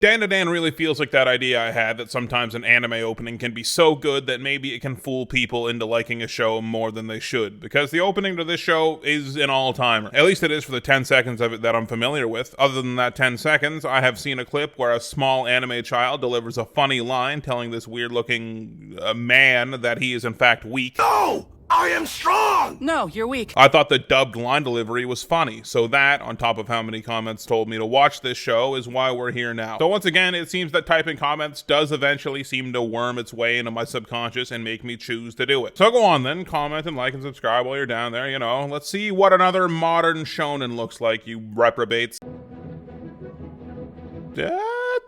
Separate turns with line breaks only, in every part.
DanDaDan really feels like that idea I had that sometimes an anime opening can be so good that maybe it can fool people into liking a show more than they should, because the opening to this show is an all-timer. At least it is for the 10 seconds of it that I'm familiar with. Other than that 10 seconds, I have seen a clip where a small anime child delivers a funny line telling this weird-looking man that he is in fact weak.
No! I am strong!
No, you're weak.
I thought the dubbed line delivery was funny, so that, on top of how many comments told me to watch this show, is why we're here now. So once again, it seems that typing comments does eventually seem to worm its way into my subconscious and make me choose to do it. So go on then, comment and like and subscribe while you're down there, you know. Let's see what another modern shonen looks like, you reprobates. Yeah,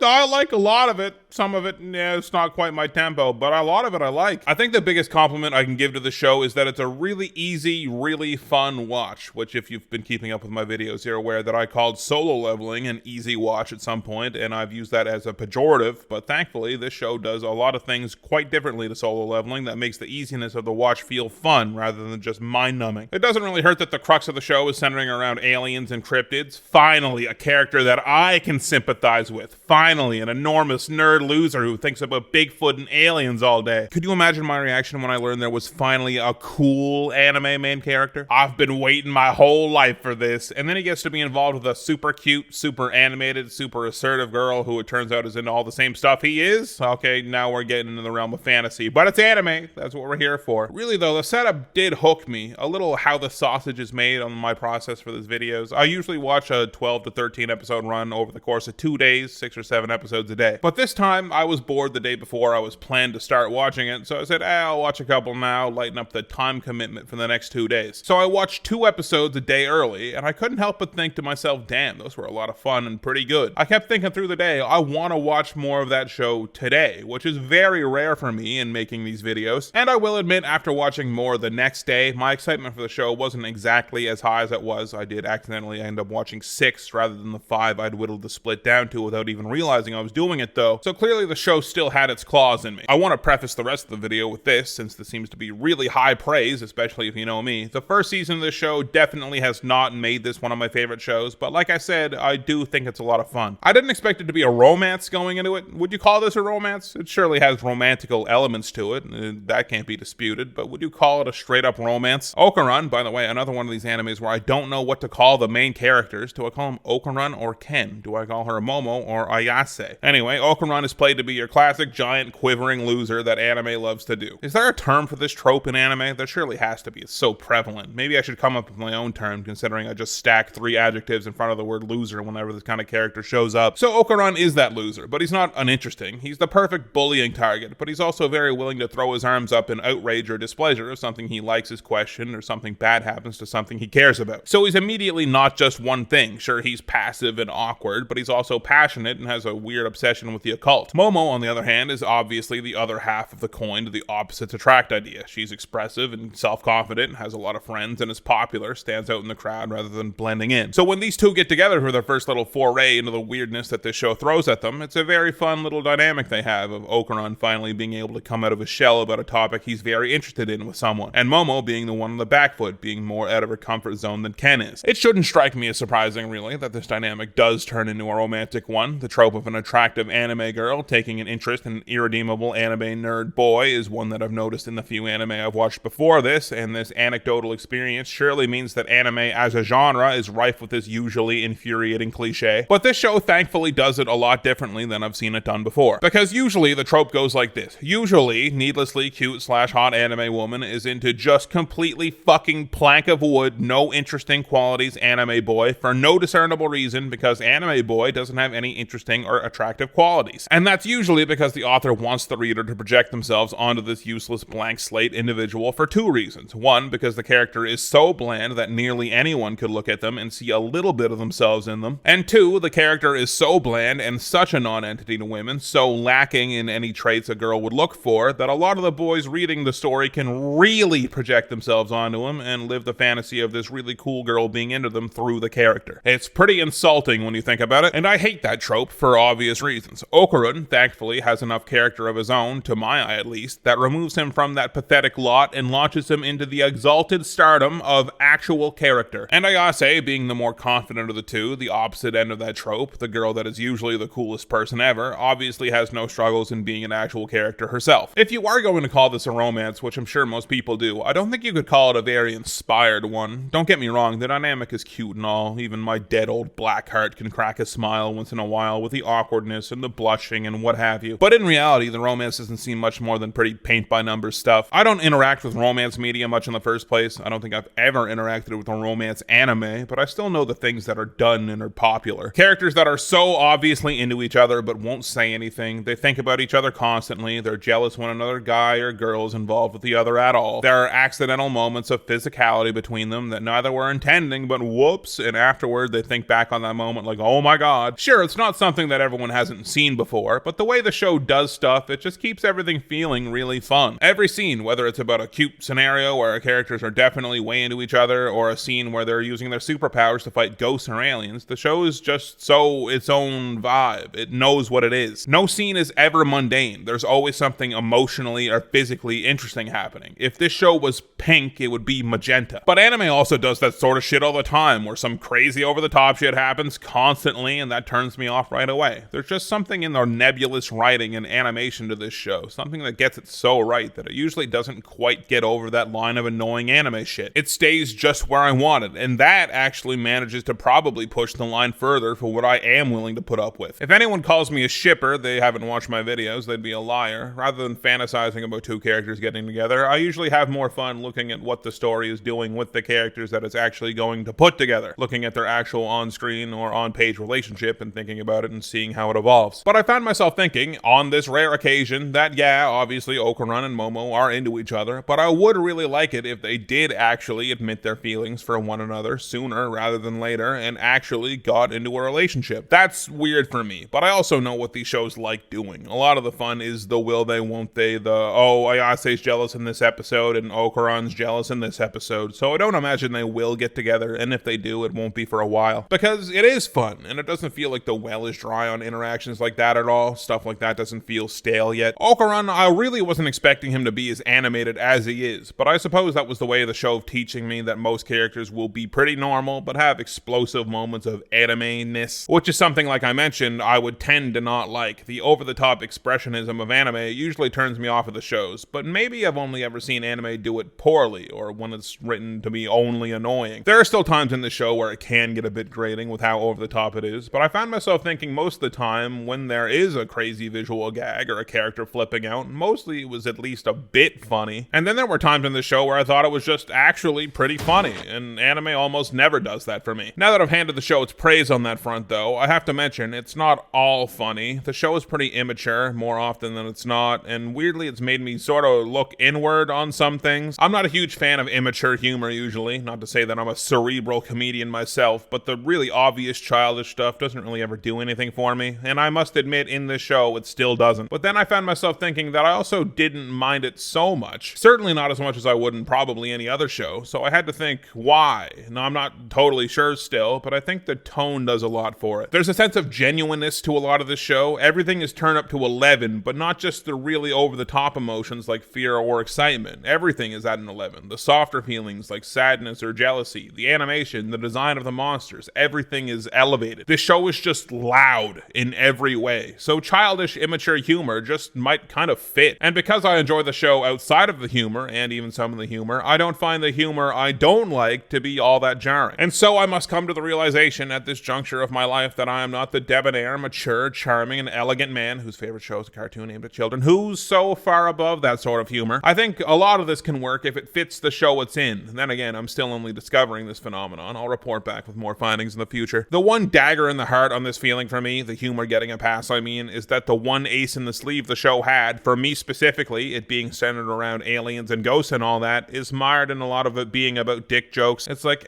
I like a lot of it. Some of it, yeah, it's not quite my tempo, but a lot of it I like. I think the biggest compliment I can give to the show is that it's a really easy, really fun watch, which if you've been keeping up with my videos, you're aware that I called solo leveling an easy watch at some point, and I've used that as a pejorative, but thankfully this show does a lot of things quite differently to solo leveling that makes the easiness of the watch feel fun rather than just mind-numbing. It doesn't really hurt that the crux of the show is centering around aliens and cryptids. Finally, a character that I can sympathize with. Finally, an enormous nerd loser who thinks about Bigfoot and aliens all day. Could you imagine my reaction when I learned there was finally a cool anime main character? I've been waiting my whole life for this, and then he gets to be involved with a super cute, super animated, super assertive girl who it turns out is into all the same stuff he is? Okay, now we're getting into the realm of fantasy, but it's anime. That's what we're here for. Really though, the setup did hook me. A little how the sausage is made on my process for these videos. I usually watch a 12 to 13 episode run over the course of 2 days, 6 or 7 episodes a day. But this time I was bored the day before I was planned to start watching it, so I said, I'll watch a couple now, lighten up the time commitment for the next 2 days. So I watched 2 episodes a day early, and I couldn't help but think to myself, damn, those were a lot of fun and pretty good. I kept thinking through the day, I want to watch more of that show today, which is very rare for me in making these videos. And I will admit, after watching more the next day, my excitement for the show wasn't exactly as high as it was. I did accidentally end up watching 6 rather than the 5 I'd whittled the split down to without even realizing I was doing it though, so clearly the show still had its claws in me. I want to preface the rest of the video with this, since this seems to be really high praise, especially if you know me. The first season of this show definitely has not made this one of my favorite shows, but like I said, I do think it's a lot of fun. I didn't expect it to be a romance going into it. Would you call this a romance? It surely has romantical elements to it, that can't be disputed, but would you call it a straight up romance? Okarun, by the way, another one of these animes where I don't know what to call the main characters. Do I call him Okarun or Ken? Do I call her Momo or Ayase? Anyway, Okarun is played to be your classic giant quivering loser that anime loves to do. Is there a term for this trope in anime? There surely has to be. It's so prevalent. Maybe I should come up with my own term, considering I just stack 3 adjectives in front of the word loser whenever this kind of character shows up. So Okarun is that loser, but he's not uninteresting. He's the perfect bullying target, but he's also very willing to throw his arms up in outrage or displeasure if something he likes is questioned or something bad happens to something he cares about. So he's immediately not just one thing. Sure, he's passive and awkward, but he's also passionate and has a weird obsession with the occult. Momo, on the other hand, is obviously the other half of the coin to the opposites attract idea. She's expressive and self-confident, has a lot of friends, and is popular, stands out in the crowd rather than blending in. So when these two get together for their first little foray into the weirdness that this show throws at them, it's a very fun little dynamic they have of Okarun finally being able to come out of his shell about a topic he's very interested in with someone, and Momo being the one on the back foot, being more out of her comfort zone than Ken is. It shouldn't strike me as surprising, really, that this dynamic does turn into a romantic one. The trope of an attractive anime girl taking an interest in an irredeemable anime nerd boy is one that I've noticed in the few anime I've watched before this, and this anecdotal experience surely means that anime as a genre is rife with this usually infuriating cliche. But this show thankfully does it a lot differently than I've seen it done before. Because usually the trope goes like this. Usually, needlessly cute / hot anime woman is into just completely fucking plank of wood, no interesting qualities anime boy for no discernible reason, because anime boy doesn't have any interesting or attractive qualities. And that's usually because the author wants the reader to project themselves onto this useless blank slate individual for 2 reasons. 1, because the character is so bland that nearly anyone could look at them and see a little bit of themselves in them. And 2, the character is so bland and such a non-entity to women, so lacking in any traits a girl would look for, that a lot of the boys reading the story can really project themselves onto him and live the fantasy of this really cool girl being into them through the character. It's pretty insulting when you think about it, and I hate that trope for obvious reasons. Okarun Okarun, thankfully, has enough character of his own, to my eye at least, that removes him from that pathetic lot and launches him into the exalted stardom of actual character. And Ayase, being the more confident of the two, the opposite end of that trope, the girl that is usually the coolest person ever, obviously has no struggles in being an actual character herself. If you are going to call this a romance, which I'm sure most people do, I don't think you could call it a very inspired one. Don't get me wrong, the dynamic is cute and all, even my dead old black heart can crack a smile once in a while with the awkwardness and the blushing and what have you. But in reality, the romance doesn't seem much more than pretty paint-by-numbers stuff. I don't interact with romance media much in the first place. I don't think I've ever interacted with a romance anime, but I still know the things that are done and are popular. Characters that are so obviously into each other but won't say anything. They think about each other constantly. They're jealous when another guy or girl is involved with the other at all. There are accidental moments of physicality between them that neither were intending, but whoops, and afterward they think back on that moment like, oh my god. Sure, it's not something that everyone hasn't seen before, but the way the show does stuff, it just keeps everything feeling really fun. Every scene, whether it's about a cute scenario where our characters are definitely way into each other, or a scene where they're using their superpowers to fight ghosts or aliens, the show is just so its own vibe. It knows what it is. No scene is ever mundane. There's always something emotionally or physically interesting happening. If this show was pink, it would be magenta. But anime also does that sort of shit all the time, where some crazy over-the-top shit happens constantly, and that turns me off right away. There's just something in the nebulous writing and animation to this show, something that gets it so right that it usually doesn't quite get over that line of annoying anime shit. It stays just where I want it, and that actually manages to probably push the line further for what I am willing to put up with. If anyone calls me a shipper, they haven't watched my videos, they'd be a liar. Rather than fantasizing about two characters getting together, I usually have more fun looking at what the story is doing with the characters that it's actually going to put together, looking at their actual on-screen or on-page relationship and thinking about it and seeing how it evolves. But I found myself thinking, on this rare occasion, that yeah, obviously Okarun and Momo are into each other, but I would really like it if they did actually admit their feelings for one another sooner rather than later and actually got into a relationship. That's weird for me, but I also know what these shows like doing. A lot of the fun is the will they, won't they, the oh, Ayase's jealous in this episode and Okarun's jealous in this episode, so I don't imagine they will get together, and if they do, it won't be for a while. Because it is fun, and it doesn't feel like the well is dry on interactions like that at all. Stuff like that doesn't feel stale yet. Okarun, I really wasn't expecting him to be as animated as he is, but I suppose that was the way of the show of teaching me that most characters will be pretty normal, but have explosive moments of anime-ness, which is something, like I mentioned, I would tend to not like. The over-the-top expressionism of anime usually turns me off of the shows, but maybe I've only ever seen anime do it poorly, or when it's written to be only annoying. There are still times in the show where it can get a bit grating with how over the top it is, but I found myself thinking most of the time when there is a crazy visual gag or a character flipping out, mostly it was at least a bit funny. And then there were times in the show where I thought it was just actually pretty funny, and anime almost never does that for me. Now that I've handed the show its praise on that front though, I have to mention it's not all funny. The show is pretty immature more often than it's not, and weirdly it's made me sort of look inward on some things. I'm not a huge fan of immature humor usually, not to say that I'm a cerebral comedian myself, but the really obvious childish stuff doesn't really ever do anything for me, and I must admit in this show it still doesn't. But then I found myself thinking that I also didn't mind it so much, certainly not as much as I would in probably any other show, so I had to think why. Now I'm not totally sure still, but I think the tone does a lot for it. There's a sense of genuineness to a lot of this show. Everything is turned up to 11, but not just the really over-the-top emotions like fear or excitement. Everything is at an 11. The softer feelings like sadness or jealousy, the animation, the design of the monsters, everything is elevated. This show is just loud in every way, so childish, immature humor just might kind of fit. And because I enjoy the show outside of the humor, and even some of the humor, I don't find the humor I don't like to be all that jarring. And so I must come to the realization at this juncture of my life that I am not the debonair, mature, charming, and elegant man whose favorite show is a cartoon aimed at children, who's so far above that sort of humor. I think a lot of this can work if it fits the show it's in. And then again, I'm still only discovering this phenomenon. I'll report back with more findings in the future. The one dagger in the heart on this feeling for me, the humor getting a pass I mean, is that the one ace in the sleeve the show had, for me specifically, it being centered around aliens and ghosts and all that, is mired in a lot of it being about dick jokes. It's like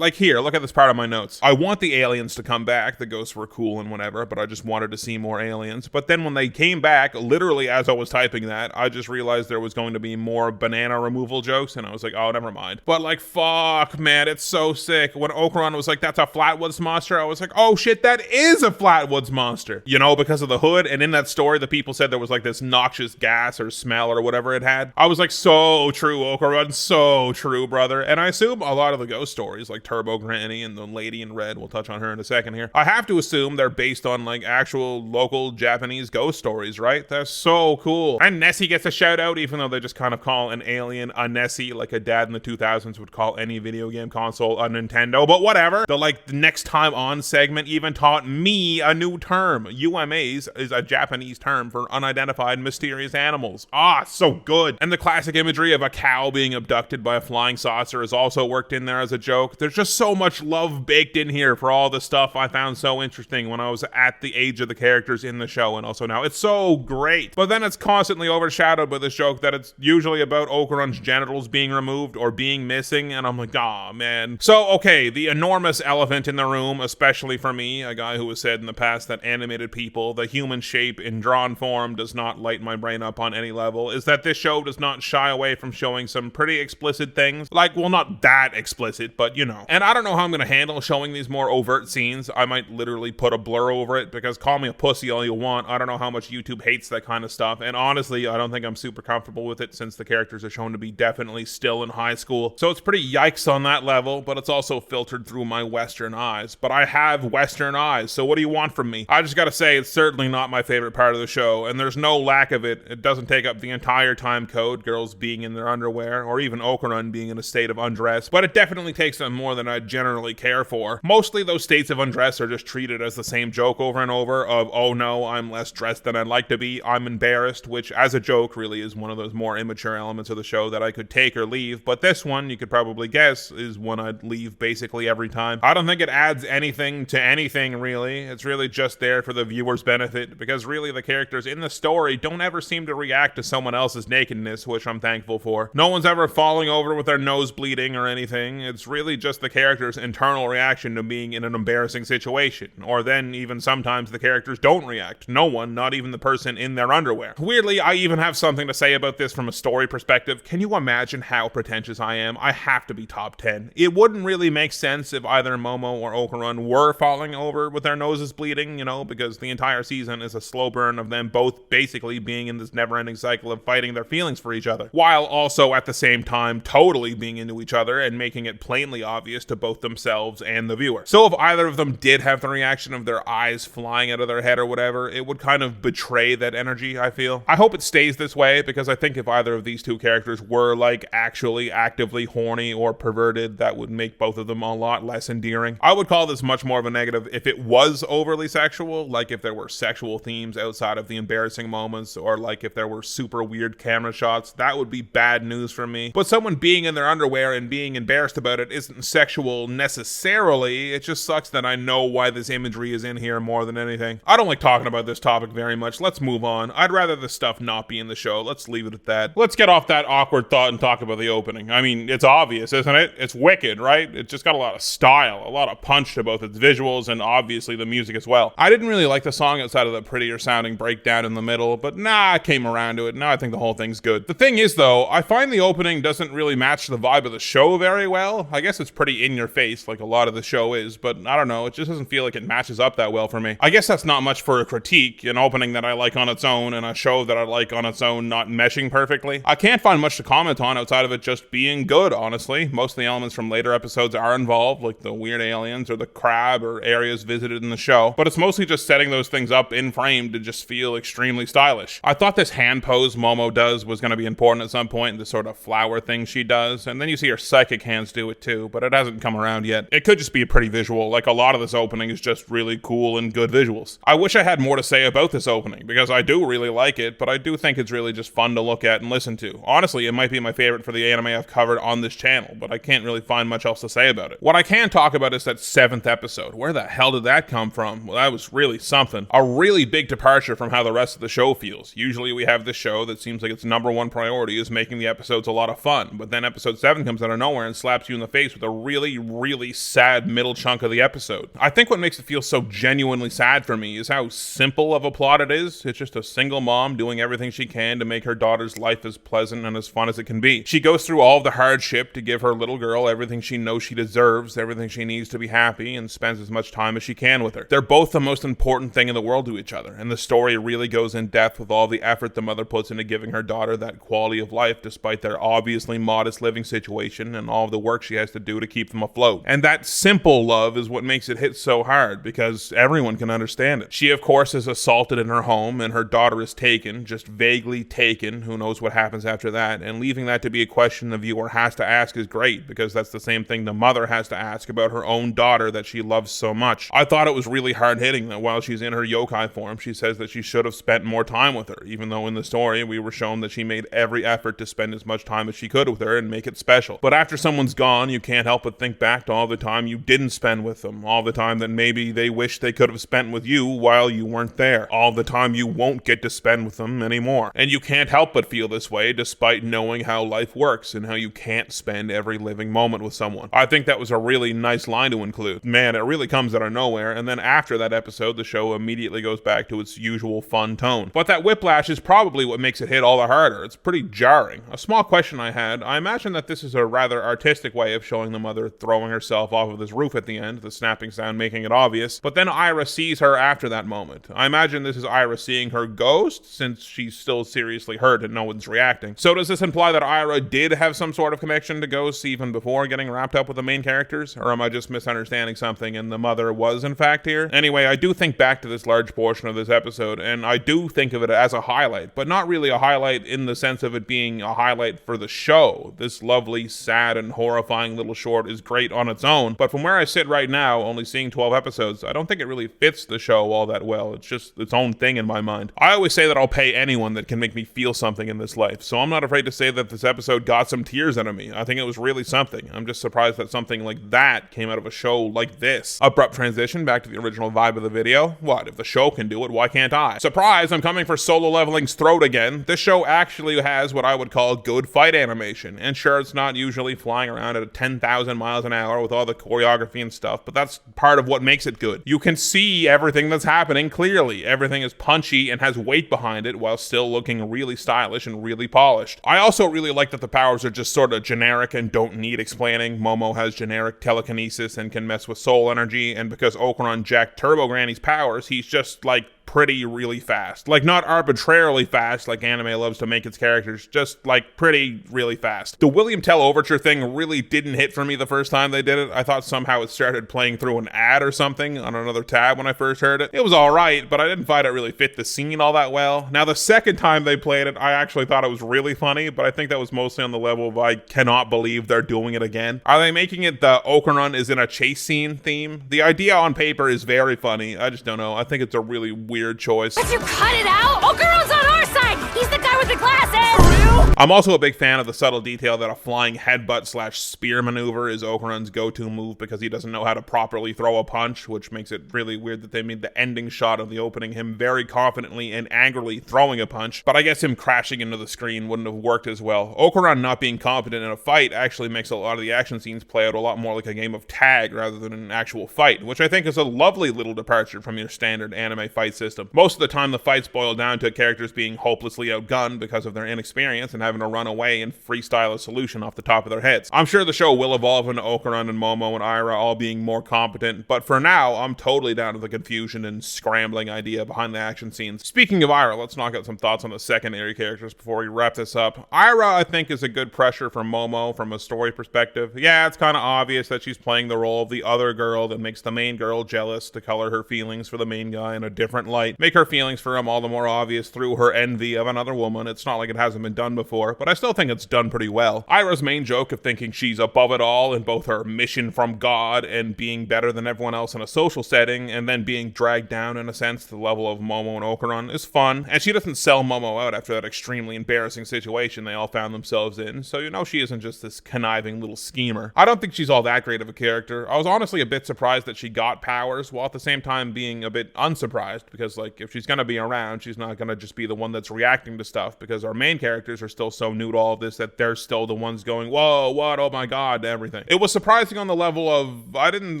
here, look at this part of my notes. I want the aliens to come back, the ghosts were cool and whatever, but I just wanted to see more aliens. But then when they came back, literally as I was typing that, I just realized there was going to be more banana removal jokes, and I was like, oh, never mind. But like, fuck, man, it's so sick. When Okarun was like, that's a Flatwoods monster, I was like, oh shit, that is a Flatwoods monster. you know, because of the hood. And in that story, the people said there was like this noxious gas or smell or whatever it had. I was like, so true, Okarun, so true, brother. And I assume a lot of the ghost stories, like Turbo Granny and the Lady in Red, we'll touch on her in a second here, I have to assume they're based on like actual local Japanese ghost stories, right? That's so cool. And Nessie gets a shout out, even though they just kind of call an alien a Nessie, like a dad in the 2000s would call any video game console a Nintendo, but whatever. The next time on segment even taught me a new term. UMAs is a Japanese term for unidentified mysterious animals. So good. And the classic imagery of a cow being abducted by a flying saucer is also worked in there as a joke. There's just so much love baked in here for all the stuff I found so interesting when I was at the age of the characters in the show, and also now. It's so great. But then it's constantly overshadowed by this joke that it's usually about Okarun's genitals being removed or being missing, and I'm like, man. So, okay, the enormous elephant in the room, especially for me, a guy who has said in the past that animated people, the human shape in drawn form does not light my brain up on any level, is that this show does not shy away from showing some pretty explicit things. Like, well, not that explicit, but you know. And I don't know how I'm going to handle showing these more overt scenes. I might literally put a blur over it, because call me a pussy all you want, I don't know how much YouTube hates that kind of stuff, and honestly, I don't think I'm super comfortable with it since the characters are shown to be definitely still in high school. So it's pretty yikes on that level, but it's also filtered through my Western eyes. But I have Western eyes, so what do you want from me? I just gotta say, it's certainly not my favorite part of the show, and there's no lack of it. It doesn't take up the entire time code, girls being in their underwear, or even Okarun being in a state of undress, but it definitely takes up more than I generally care for. Mostly those states of undress are just treated as the same joke over and over of, oh no, I'm less dressed than I'd like to be, I'm embarrassed, which as a joke really is one of those more immature elements of the show that I could take or leave, but this one, you could probably guess, is one I'd leave basically every time. I don't think it adds anything to anything really. It's really just there for the viewer's benefit, because really the characters in the story don't ever seem to react to someone else's nakedness, which I'm thankful for. No one's ever falling over with their nose bleeding or anything. It's really just the character's internal reaction to being in an embarrassing situation, or then even sometimes the characters don't react. No one, not even the person in their underwear. Weirdly, I even have something to say about this from a story perspective. Can you imagine how pretentious I am? I have to be top 10. It wouldn't really make sense if either Momo or Okarun were falling over with their noses bleeding, you know, because the entire season is a slow burn of them both basically being in this never-ending cycle of fighting their feelings for each other, while also at the same time totally being into each other and making it plainly obvious to both themselves and the viewer. So if either of them did have the reaction of their eyes flying out of their head or whatever, it would kind of betray that energy, I feel. I hope it stays this way, because I think if either of these two characters were like actually actively horny or perverted, that would make both of them a lot less endearing. I would call this much more of a negative if it was overly sexual, like if there were sexual themes outside of the embarrassing moments, or like if there were super weird camera shots. That would be bad news for me. But someone being in their underwear and being embarrassed about it isn't sexual necessarily. It just sucks that I know why this imagery is in here more than anything. I don't like talking about this topic very much. Let's move on. I'd rather this stuff not be in the show. Let's leave it at that. Let's get off that awkward thought and talk about the opening. I mean, it's obvious, isn't it? It's wicked, right? It's just got a lot of style, a lot of punch to both its visuals and obviously the music as well. I didn't really like the song outside of the prettier sounding breakdown in the middle, but I came around to it. Now I think the whole thing's good. The thing is though, I find the opening doesn't really match the vibe of the show very well. I guess it's pretty in your face like a lot of the show is, but I don't know, it just doesn't feel like it matches up that well for me. I guess that's not much for a critique, an opening that I like on its own and a show that I like on its own not meshing perfectly. I can't find much to comment on outside of it just being good, honestly. Most of the elements from later episodes are involved, like the weird aliens or the crab or areas visited in the show, but it's mostly just setting those things up in frame to just feel extremely stylish. I thought this hand pose Momo does was going to be important at some point, the sort of flower thing she does, and then you see her psychic hands do it too, but it hasn't come around yet. It could just be a pretty visual, like a lot of this opening is just really cool and good visuals. I wish I had more to say about this opening, because I do really like it, but I do think it's really just fun to look at and listen to. Honestly, it might be my favorite for the anime I've covered on this channel, but I can't really find much else to say about it. What I can talk about is that 7th episode. Where the hell did that come from? Well, that was really something. A really big departure from how the rest of the show feels. Usually we have this show that seems like its number one priority is making the episodes a lot of fun, but then episode 7 comes out of nowhere and slaps you in the face with a really, really sad middle chunk of the episode. I think what makes it feel so genuinely sad for me is how simple of a plot it is. It's just a single mom doing everything she can to make her daughter's life as pleasant and as fun as it can be. She goes through all of the hardship to give her little girl everything she knows she deserves, everything she needs to be happy, and spends as much time as she can with her. They're both the most important important thing in the world to each other, and the story really goes in depth with all the effort the mother puts into giving her daughter that quality of life despite their obviously modest living situation and all of the work she has to do to keep them afloat. And that simple love is what makes it hit so hard, because everyone can understand it. She, of course, is assaulted in her home, and her daughter is taken, just vaguely taken, who knows what happens after that, and leaving that to be a question the viewer has to ask is great, because that's the same thing the mother has to ask about her own daughter that she loves so much. I thought it was really hard-hitting that while she's in her yokai form, she says that she should have spent more time with her, even though in the story we were shown that she made every effort to spend as much time as she could with her and make it special. But after someone's gone, you can't help but think back to all the time you didn't spend with them, all the time that maybe they wish they could have spent with you while you weren't there, all the time you won't get to spend with them anymore. And you can't help but feel this way despite knowing how life works and how you can't spend every living moment with someone. I think that was a really nice line to include. Man, it really comes out of nowhere, and then after that episode, the show immediately goes back to its usual fun tone. But that whiplash is probably what makes it hit all the harder. It's pretty jarring. A small question I had, I imagine that this is a rather artistic way of showing the mother throwing herself off of this roof at the end, the snapping sound making it obvious, but then Ira sees her after that moment. I imagine this is Ira seeing her ghost, since she's still seriously hurt and no one's reacting. So does this imply that Ira did have some sort of connection to ghosts even before getting wrapped up with the main characters? Or am I just misunderstanding something and the mother was in fact here? Anyway, I do think back to this large portion of this episode, and I do think of it as a highlight, but not really a highlight in the sense of it being a highlight for the show. This lovely, sad, and horrifying little short is great on its own, but from where I sit right now, only seeing 12 episodes, I don't think it really fits the show all that well. It's just its own thing in my mind. I always say that I'll pay anyone that can make me feel something in this life, so I'm not afraid to say that this episode got some tears out of me. I think it was really something. I'm just surprised that something like that came out of a show like this. Abrupt transition back to the original vibe of the video. What, if the show can do it, why can't I? Surprise, I'm coming for Solo Leveling's throat again. This show actually has what I would call good fight animation, and sure, it's not usually flying around at 10,000 miles an hour with all the choreography and stuff, but that's part of what makes it good. You can see everything that's happening clearly. Everything is punchy and has weight behind it while still looking really stylish and really polished. I also really like that the powers are just sort of generic and don't need explaining. Momo has generic telekinesis and can mess with soul energy, and because Okuran jacked Turbo Granny's powers, he's just like pretty really fast. Like, not arbitrarily fast like anime loves to make its characters, just like pretty really fast. The William Tell Overture thing really didn't hit for me the first time they did it. I thought somehow it started playing through an ad or something on another tab when I first heard it. It was alright, but I didn't find it really fit the scene all that well. Now, the second time they played it, I actually thought it was really funny, but I think that was mostly on the level of I cannot believe they're doing it again. Are they making it the Okuran is in a chase scene theme? The idea on paper is very funny. I just don't know. I think it's a really weird choice.
Did you cut it out? Okuran's on our side! He's the guy with the glasses! For real?
I'm also a big fan of the subtle detail that a flying headbutt slash spear maneuver is Okuran's go-to move because he doesn't know how to properly throw a punch, which makes it really weird that they made the ending shot of the opening him very confidently and angrily throwing a punch, but I guess him crashing into the screen wouldn't have worked as well. Okuran not being competent in a fight actually makes a lot of the action scenes play out a lot more like a game of tag rather than an actual fight, which I think is a lovely little departure from your standard anime fight system. Most of the time the fights boil down to characters being hopelessly outgunned because of their inexperience and having to run away and freestyle a solution off the top of their heads. I'm sure the show will evolve into Okuran and Momo and Ira all being more competent, but for now, I'm totally down to the confusion and scrambling idea behind the action scenes. Speaking of Ira, let's knock out some thoughts on the secondary characters before we wrap this up. Ira, I think, is a good pressure for Momo from a story perspective. Yeah, it's kind of obvious that she's playing the role of the other girl that makes the main girl jealous to color her feelings for the main guy in a different light, make her feelings for him all the more obvious through her envy of another woman. It's not like it hasn't been done before, but I still think it's done pretty well. Ira's main joke of thinking she's above it all in both her mission from God and being better than everyone else in a social setting, and then being dragged down in a sense to the level of Momo and Okuran is fun, and she doesn't sell Momo out after that extremely embarrassing situation they all found themselves in, so you know she isn't just this conniving little schemer. I don't think she's all that great of a character. I was honestly a bit surprised that she got powers, while at the same time being a bit unsurprised, because like if she's gonna be around, she's not gonna just be the one that's reacting to stuff, because our main characters characters are still so new to all of this that they're still the ones going, whoa, what, oh my god, to everything. It was surprising on the level of, I didn't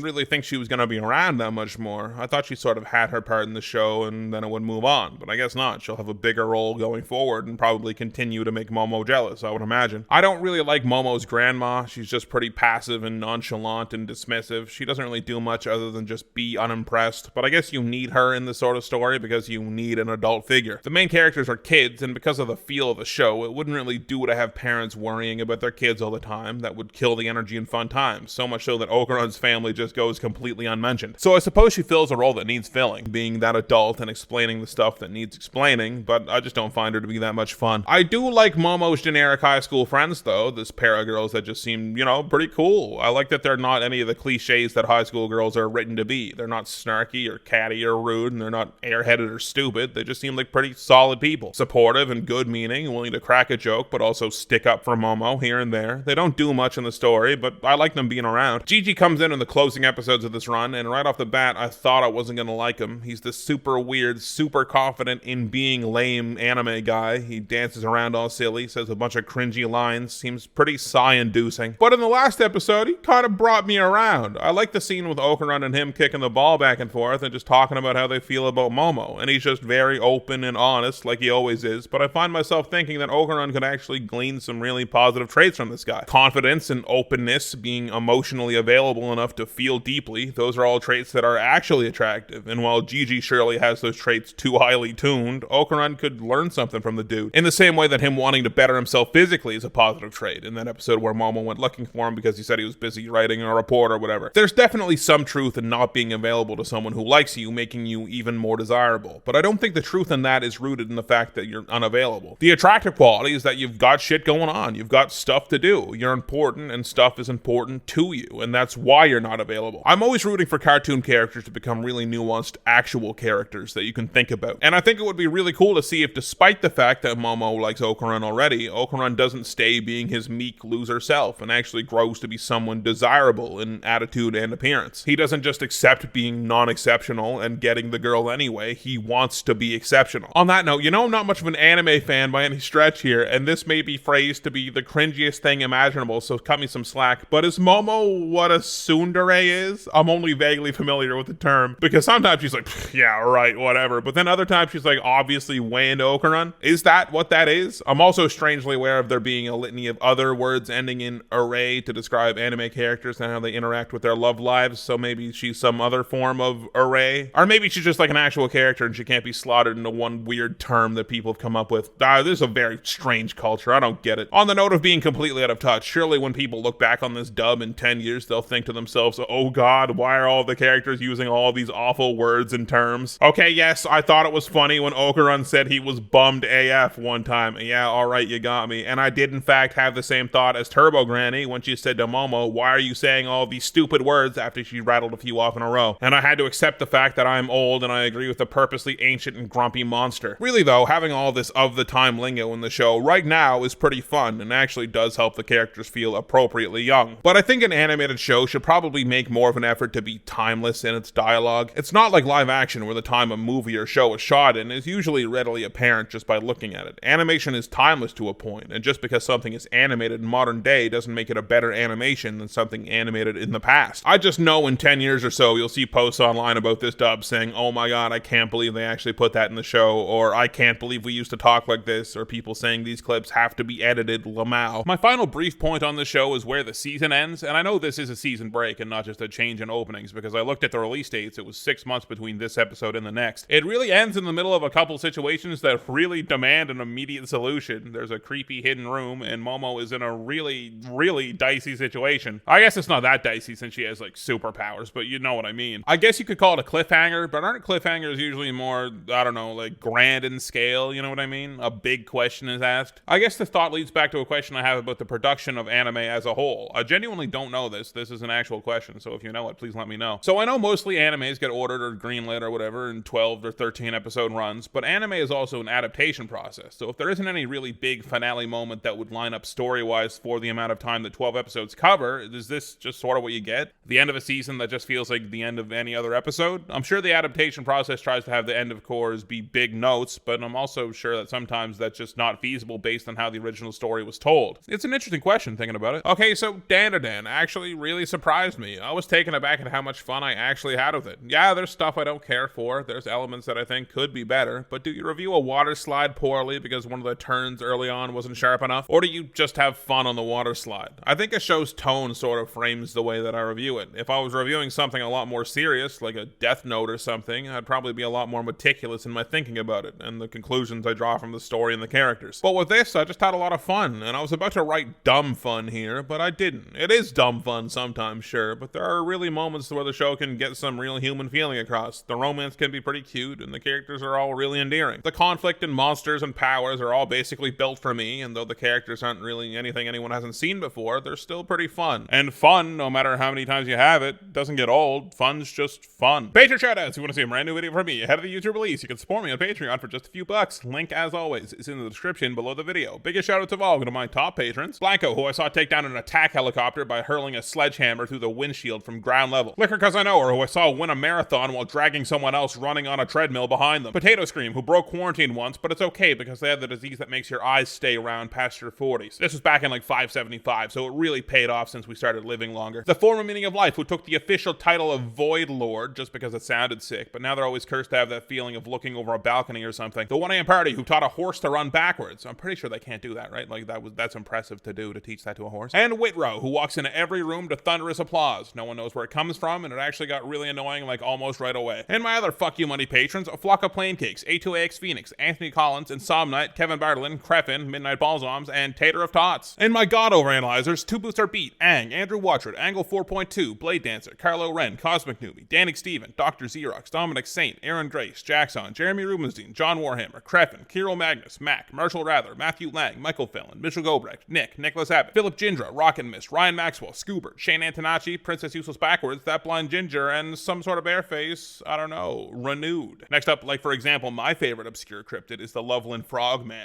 really think she was going to be around that much more. I thought she sort of had her part in the show and then it would move on, but I guess not. She'll have a bigger role going forward and probably continue to make Momo jealous, I would imagine. I don't really like Momo's grandma. She's just pretty passive and nonchalant and dismissive. She doesn't really do much other than just be unimpressed, but I guess you need her in this sort of story because you need an adult figure. The main characters are kids, and because of the feel of the show, it wouldn't really do to have parents worrying about their kids all the time. That would kill the energy and fun times, so much so that Okarun's family just goes completely unmentioned. So I suppose she fills a role that needs filling, being that adult and explaining the stuff that needs explaining, but I just don't find her to be that much fun. I do like Momo's generic high school friends though, this pair of girls that just seem, pretty cool. I like that they're not any of the cliches that high school girls are written to be. They're not snarky or catty or rude, and they're not airheaded or stupid. They just seem like pretty solid people. Supportive and good meaning, willing to crack a joke, but also stick up for Momo here and there. They don't do much in the story, but I like them being around. Jiji comes in the closing episodes of this run, and right off the bat, I thought I wasn't gonna like him. He's this super weird, super confident in being lame anime guy. He dances around all silly, says a bunch of cringy lines, seems pretty sigh-inducing. But in the last episode, he kind of brought me around. I like the scene with Okarun and him kicking the ball back and forth and just talking about how they feel about Momo, and he's just very open and honest like he always is, but I find myself thinking that Okarun could actually glean some really positive traits from this guy. Confidence and openness, being emotionally available enough to feel deeply, those are all traits that are actually attractive, and while Jiji surely has those traits too highly tuned, Okarun could learn something from the dude, in the same way that him wanting to better himself physically is a positive trait, in that episode where Momo went looking for him because he said he was busy writing a report or whatever. There's definitely some truth in not being available to someone who likes you, making you even more desirable, but I don't think the truth in that is rooted in the fact that you're unavailable. The attractive quality is that you've got shit going on, you've got stuff to do, you're important, and stuff is important to you, and that's why you're not available. I'm always rooting for cartoon characters to become really nuanced actual characters that you can think about, and I think it would be really cool to see if, despite the fact that Momo likes Okarun already, Okarun doesn't stay being his meek loser self and actually grows to be someone desirable in attitude and appearance. He doesn't just accept being non-exceptional and getting the girl anyway, he wants to be exceptional. On that note, I'm not much of an anime fan by any stretch here, and this may be phrased to be the cringiest thing imaginable, so cut me some slack, but is Momo what a tsundere is? I'm only vaguely familiar with the term, because sometimes she's like, yeah, right, whatever, but then other times she's like obviously way into Okarun. Is that what that is? I'm also strangely aware of there being a litany of other words ending in array to describe anime characters and how they interact with their love lives, so maybe she's some other form of array, or maybe she's just like an actual character and she can't be slaughtered into one weird term that people have come up with. This is a very strange culture, I don't get it. On the note of being completely out of touch, surely when people look back on this dub in 10 years, they'll think to themselves, oh god, why are all the characters using all these awful words and terms? Okay, yes, I thought it was funny when Okarun said he was bummed AF one time. Yeah, alright, you got me. And I did in fact have the same thought as Turbo Granny when she said to Momo, why are you saying all these stupid words, after she rattled a few off in a row? And I had to accept the fact that I'm old and I agree with the purposely ancient and grumpy monster. Really though, having all this of the time lingo in the show right now is pretty fun and actually does help the characters feel appropriately young. But I think an animated show should probably make more of an effort to be timeless in its dialogue. It's not like live action where the time a movie or show is shot in is usually readily apparent just by looking at it. Animation is timeless to a point, and just because something is animated in modern day doesn't make it a better animation than something animated in the past. I just know in 10 years or so you'll see posts online about this dub saying, oh my god, I can't believe they actually put that in the show, or I can't believe we used to talk like this, or people saying these clips have to be edited, lamau. My final brief point on the show is where the season ends, and I know this is a season break and not just a change in openings, because I looked at the release dates, it was 6 months between this episode and the next. It really ends in the middle of a couple situations that really demand an immediate solution. There's a creepy hidden room, and Momo is in a really dicey situation. I guess it's not that dicey since she has like superpowers, but you know what I mean. I guess you could call it a cliffhanger, but aren't cliffhangers usually more, I don't know, like grand in scale, you know what I mean? A big question is asked. I guess the thought leads back to a question I have about the production of anime as a whole. I genuinely don't know this. This is an actual question, so if you know it, please let me know. So I know mostly animes get ordered or greenlit or whatever in 12 or 13 episode runs, but anime is also an adaptation process. So if there isn't any really big finale moment that would line up story-wise for the amount of time that 12 episodes cover, is this just sort of what you get? The end of a season that just feels like the end of any other episode? I'm sure the adaptation process tries to have the end of cores be big notes, but I'm also sure that sometimes that's just not feasible based on how the original story was told? It's an interesting question thinking about it. Okay, so DanDaDan actually really surprised me. I was taken aback at how much fun I actually had with it. Yeah, there's stuff I don't care for, there's elements that I think could be better, but do you review a water slide poorly because one of the turns early on wasn't sharp enough? Or do you just have fun on the water slide? I think a show's tone sort of frames the way that I review it. If I was reviewing something a lot more serious, like a Death Note or something, I'd probably be a lot more meticulous in my thinking about it and the conclusions I draw from the story and the characters. But with this, I just had a lot of fun, and I was about to write dumb fun here, but I didn't. It is dumb fun sometimes, sure, but there are really moments where the show can get some real human feeling across. The romance can be pretty cute, and the characters are all really endearing. The conflict and monsters and powers are all basically built for me, and though the characters aren't really anything anyone hasn't seen before, they're still pretty fun. And fun, no matter how many times you have it, doesn't get old. Fun's just fun. Patreon shoutouts. If you want to see a brand new video from me ahead of the YouTube release, you can support me on Patreon for just a few bucks. Link, as always, is in the description below the video. Biggest shoutouts of all go to my top patrons. Blanco, who I saw take down an attack helicopter by hurling a sledgehammer through the windshield from ground level. Liquor Cause I Know Her, who I saw win a marathon while dragging someone else running on a treadmill behind them. Potato Scream, who broke quarantine once, but it's okay because they had the disease that makes your eyes stay round past your 40s. This was back in like 575, so it really paid off since we started living longer. The Former Meaning of Life, who took the official title of Void Lord just because it sounded sick, but now they're always cursed to have that feeling of looking over a balcony or something. The 1AM Party, who taught a horse to run backwards. I'm pretty sure they can't do that, right? Like that's impressive to do, to teach that to a horse. And Whitrow, who walks into every room to thunderous applause. No one knows where it comes from, and it actually got really annoying like almost right away. And my other fuck you money patrons, a flock of plain cakes, A2AX Phoenix, Anthony Collins, Insomnite, Kevin Bartlin, Creffin, Midnight Balsams, and Tater of Tots. And my god overanalyzers, Two Booster Beat, Ang, Andrew Watchard, Angle 4.2, Blade Dancer, Carlo Wren, Cosmic Newbie, Danik Steven, Dr. Xerox, Dominic Saint, Aaron Grace, Jackson, Jeremy Rubenstein, John Warhammer, Creffin, Kiro Magnus, Mac, Marshall Rather, Matthew Lang, Michael Fallon, Mitchell Gobrecht, Nick, Nicholas Abbott, Philip Gindra, Rocket Mist, Ryan Maxwell, Scoobert, Shane Antonacci, Princess Useless Backwards, That Blind Ginger, and some sort of bareface, I don't know, renewed. Next up, like for example, my favorite obscure cryptid is the Loveland Frogman.